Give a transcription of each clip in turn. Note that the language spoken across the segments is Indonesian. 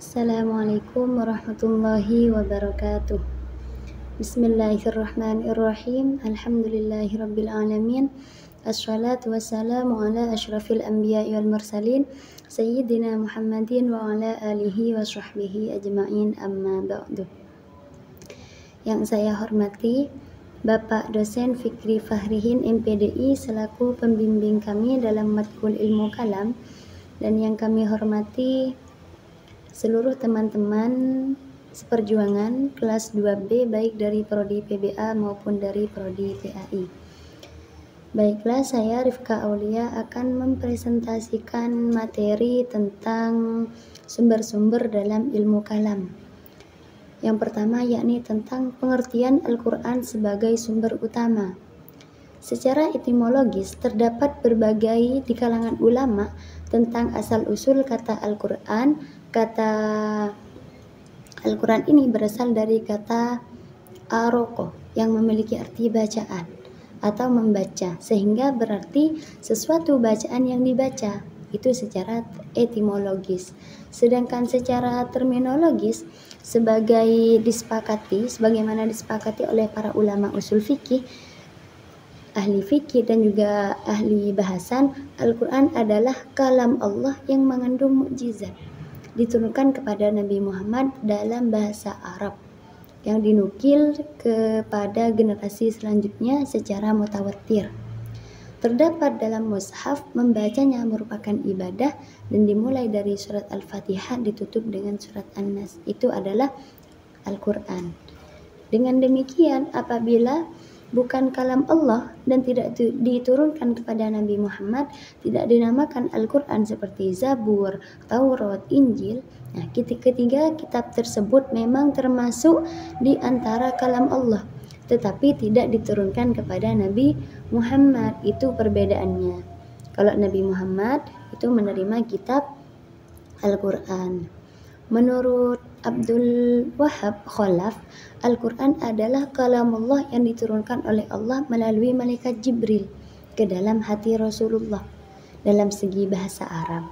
Assalamualaikum warahmatullahi wabarakatuh. Bismillahirrahmanirrahim. Alhamdulillahirabbil alamin. Assalatu wassalamu ala asyrafil anbiya'i wal mursalin sayyidina Muhammadin wa ala alihi wa sahbihi ajma'in, amma ba'du. Yang saya hormati Bapak Dosen Fikri Fahrihin MPDI selaku pembimbing kami dalam matkul ilmu kalam, dan yang kami hormati seluruh teman-teman seperjuangan kelas 2B baik dari prodi PBA maupun dari prodi PAI. Baiklah, saya Rifka Aulia akan mempresentasikan materi tentang sumber-sumber dalam ilmu kalam. Yang pertama yakni tentang pengertian Al-Quran sebagai sumber utama. Secara etimologis terdapat berbagai di kalangan ulama tentang asal-usul kata Al-Quran. Kata Al-Quran ini berasal dari kata aroko yang memiliki arti bacaan atau membaca, sehingga berarti sesuatu bacaan yang dibaca. Itu secara etimologis. Sedangkan secara terminologis sebagaimana disepakati oleh para ulama usul fikih, ahli fikih dan juga ahli bahasan, Al-Quran adalah kalam Allah yang mengandung mukjizat, diturunkan kepada Nabi Muhammad dalam bahasa Arab yang dinukil kepada generasi selanjutnya secara mutawatir. Terdapat dalam mushaf, membacanya merupakan ibadah dan dimulai dari surat Al-Fatihah ditutup dengan surat An-Nas. Itu adalah Al-Quran. Dengan demikian, apabila bukan kalam Allah dan tidak diturunkan kepada Nabi Muhammad, tidak dinamakan Al-Quran seperti Zabur, Taurat, Injil. Nah, ketiga kitab tersebut memang termasuk di antara kalam Allah, tetapi tidak diturunkan kepada Nabi Muhammad. Itu perbedaannya. Kalau Nabi Muhammad itu menerima kitab Al-Quran. Menurut Abdul Wahab Khalaf, Al-Quran adalah kalamullah yang diturunkan oleh Allah melalui malaikat Jibril ke dalam hati Rasulullah dalam segi bahasa Arab.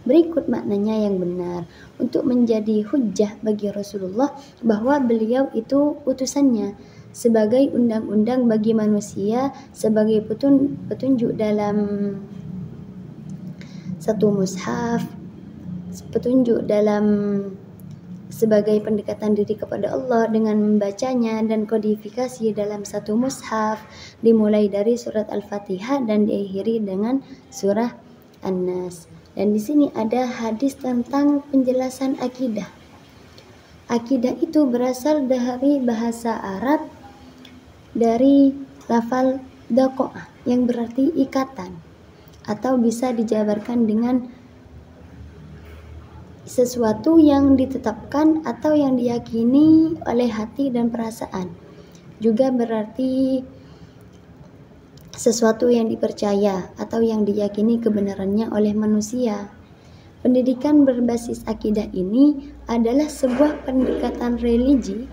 Berikut maknanya yang benar untuk menjadi hujjah bagi Rasulullah bahwa beliau itu utusannya sebagai undang-undang bagi manusia, sebagai petunjuk dalam satu mushaf, petunjuk dalam sebagai pendekatan diri kepada Allah dengan membacanya, dan kodifikasi dalam satu mushaf dimulai dari surat Al-Fatihah dan diakhiri dengan surah An-Nas. Dan di sini ada hadis tentang penjelasan akidah. Akidah itu berasal dari bahasa Arab dari lafal daqa'ah yang berarti ikatan, atau bisa dijabarkan dengan sesuatu yang ditetapkan atau yang diyakini oleh hati dan perasaan. Juga berarti sesuatu yang dipercaya atau yang diyakini kebenarannya oleh manusia. Pendidikan berbasis akidah ini adalah sebuah pendekatan religi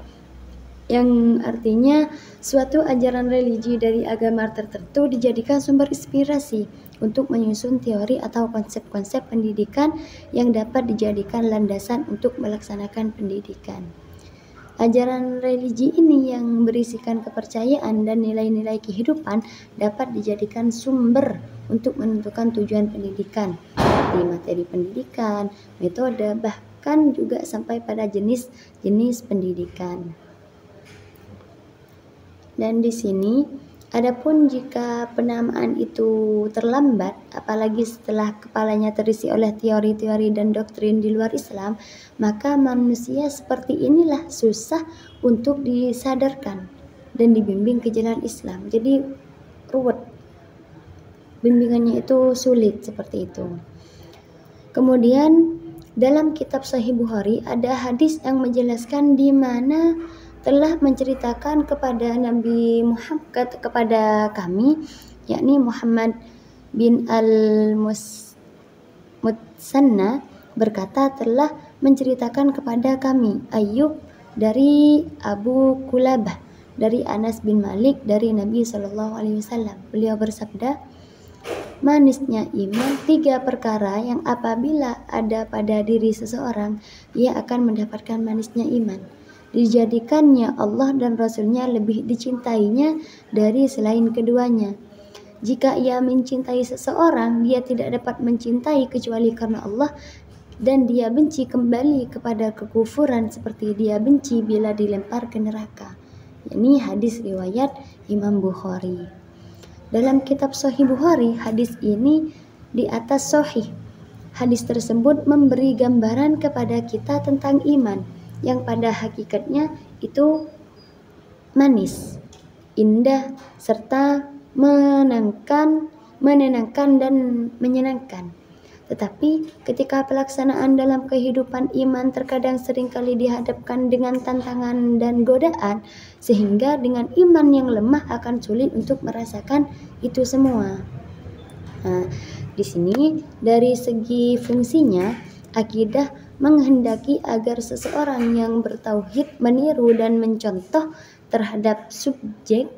yang artinya suatu ajaran religi dari agama tertentu dijadikan sumber inspirasi untuk menyusun teori atau konsep-konsep pendidikan yang dapat dijadikan landasan untuk melaksanakan pendidikan. Ajaran religi ini yang berisikan kepercayaan dan nilai-nilai kehidupan dapat dijadikan sumber untuk menentukan tujuan pendidikan, di materi pendidikan, metode, bahkan juga sampai pada jenis-jenis pendidikan. Dan di sini, adapun jika penamaan itu terlambat, apalagi setelah kepalanya terisi oleh teori-teori dan doktrin di luar Islam, maka manusia seperti inilah susah untuk disadarkan dan dibimbing ke jalan Islam. Jadi ruwet, bimbingannya itu sulit seperti itu. Kemudian dalam kitab Sahih Bukhari ada hadis yang menjelaskan di mana telah menceritakan kepada Nabi Muhammad, kepada kami, yakni Muhammad bin al-Mutsanna berkata telah menceritakan kepada kami Ayyub dari Abu Kulabah dari Anas bin Malik dari Nabi SAW. Beliau bersabda, Manisnya iman 3 perkara yang apabila ada pada diri seseorang, ia akan mendapatkan manisnya iman. Dijadikannya Allah dan Rasulnya lebih dicintainya dari selain keduanya. Jika ia mencintai seseorang, dia tidak dapat mencintai kecuali karena Allah, dan dia benci kembali kepada kekufuran seperti dia benci bila dilempar ke neraka. Ini hadis riwayat Imam Bukhari. Dalam kitab Sahih Bukhari, hadis ini di atas sahih. Hadis tersebut memberi gambaran kepada kita tentang iman yang pada hakikatnya itu manis, indah, serta menenangkan dan menyenangkan. Tetapi ketika pelaksanaan dalam kehidupan iman terkadang seringkali dihadapkan dengan tantangan dan godaan, sehingga dengan iman yang lemah akan sulit untuk merasakan itu semua. Nah, di sini dari segi fungsinya, akidah menghendaki agar seseorang yang bertauhid meniru dan mencontoh terhadap subjek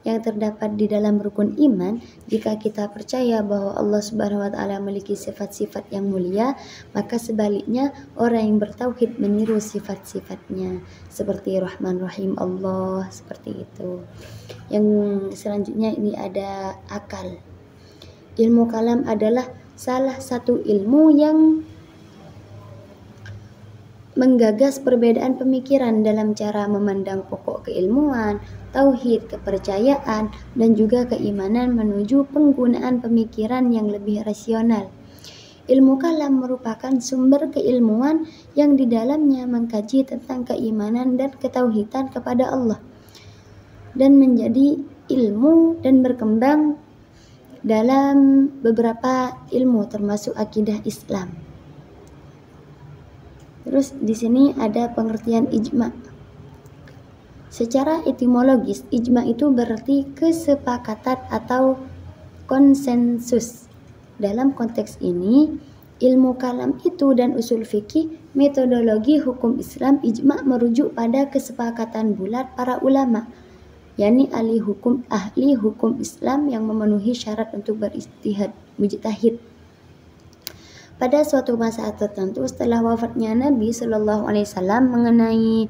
yang terdapat di dalam rukun iman. Jika kita percaya bahwa Allah Subhanahu wa taala memiliki sifat-sifat yang mulia, maka sebaliknya orang yang bertauhid meniru sifat-sifatnya seperti Rahman Rahim Allah, seperti itu. Yang selanjutnya ini ada akal. Ilmu kalam adalah salah satu ilmu yang menggagas perbedaan pemikiran dalam cara memandang pokok keilmuan, tauhid, kepercayaan, dan juga keimanan menuju penggunaan pemikiran yang lebih rasional. Ilmu kalam merupakan sumber keilmuan yang di dalamnya mengkaji tentang keimanan dan ketauhidan kepada Allah, dan menjadi ilmu dan berkembang dalam beberapa ilmu termasuk akidah Islam. Terus di sini ada pengertian ijma. Secara etimologis, ijma itu berarti kesepakatan atau konsensus. Dalam konteks ini, ilmu kalam itu dan usul fikih, metodologi hukum Islam, ijma merujuk pada kesepakatan bulat para ulama, yakni ahli hukum Islam yang memenuhi syarat untuk beristihad, mujtahid. Pada suatu masa tertentu setelah wafatnya Nabi Shallallahu Alaihi Wasallam mengenai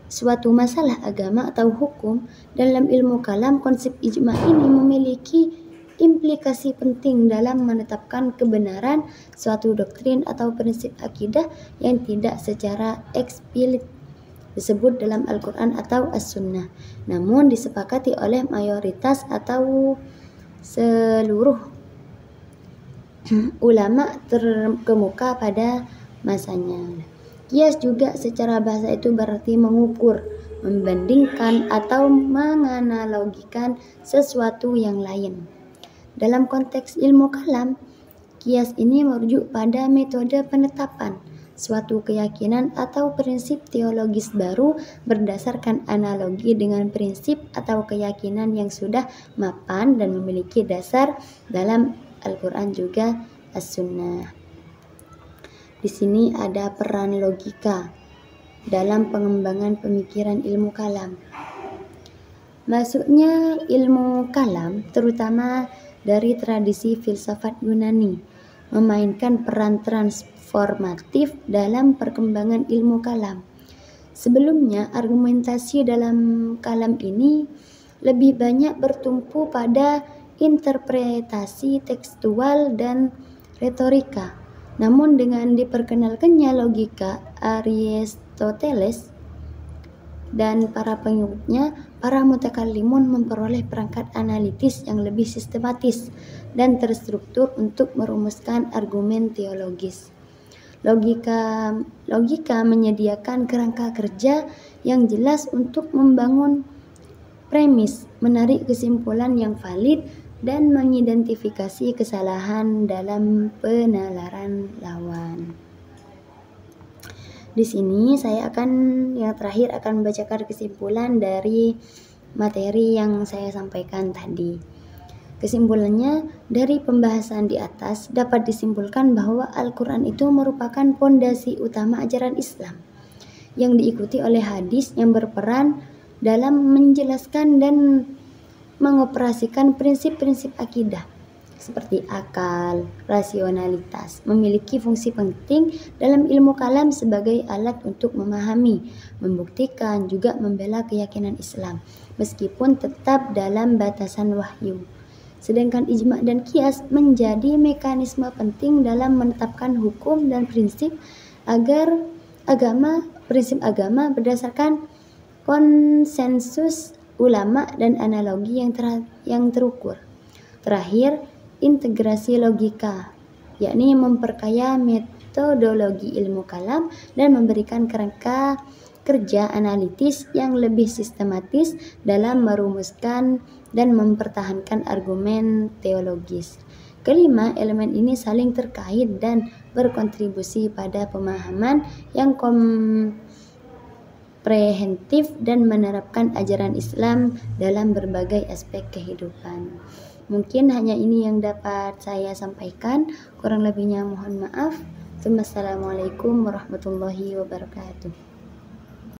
suatu masalah agama atau hukum, dalam ilmu kalam konsep ijma ini memiliki implikasi penting dalam menetapkan kebenaran suatu doktrin atau prinsip akidah yang tidak secara eksplisit disebut dalam Al-Quran atau As-Sunnah, namun disepakati oleh mayoritas atau seluruh ulama terkemuka pada masanya. Qiyas juga secara bahasa itu berarti mengukur, membandingkan atau menganalogikan sesuatu yang lain. Dalam konteks ilmu kalam, qiyas ini merujuk pada metode penetapan suatu keyakinan atau prinsip teologis baru berdasarkan analogi dengan prinsip atau keyakinan yang sudah mapan dan memiliki dasar dalam Al-Quran juga As-Sunnah. Di sini ada peran logika dalam pengembangan pemikiran ilmu kalam. Masuknya ilmu kalam terutama dari tradisi filsafat Yunani memainkan peran transformatif dalam perkembangan ilmu kalam. Sebelumnya, argumentasi dalam kalam ini lebih banyak bertumpu pada interpretasi tekstual dan retorika. Namun dengan diperkenalkannya logika Aristoteles dan para pengikutnya, para mutakallimun memperoleh perangkat analitis yang lebih sistematis dan terstruktur untuk merumuskan argumen teologis. Logika menyediakan kerangka kerja yang jelas untuk membangun premis, menarik kesimpulan yang valid, dan mengidentifikasi kesalahan dalam penalaran lawan. Di sini saya yang terakhir akan membacakan kesimpulan dari materi yang saya sampaikan tadi. Kesimpulannya, dari pembahasan di atas dapat disimpulkan bahwa Al-Quran itu merupakan pondasi utama ajaran Islam yang diikuti oleh hadis yang berperan dalam menjelaskan dan mengoperasikan prinsip-prinsip akidah. seperti akal, rasionalitas, memiliki fungsi penting dalam ilmu kalam sebagai alat untuk memahami, membuktikan, juga membela keyakinan Islam, meskipun tetap dalam batasan wahyu. Sedangkan ijma' dan qiyas menjadi mekanisme penting dalam menetapkan hukum dan prinsip agar prinsip agama berdasarkan konsensus ulama dan analogi yang terukur. Terakhir, integrasi logika, yakni memperkaya metodologi ilmu kalam dan memberikan kerangka kerja analitis yang lebih sistematis dalam merumuskan dan mempertahankan argumen teologis. Kelima, elemen ini saling terkait dan berkontribusi pada pemahaman yang komprehensif dan menerapkan ajaran Islam dalam berbagai aspek kehidupan. Mungkin hanya ini yang dapat saya sampaikan, kurang lebihnya mohon maaf. Wassalamualaikum warahmatullahi wabarakatuh.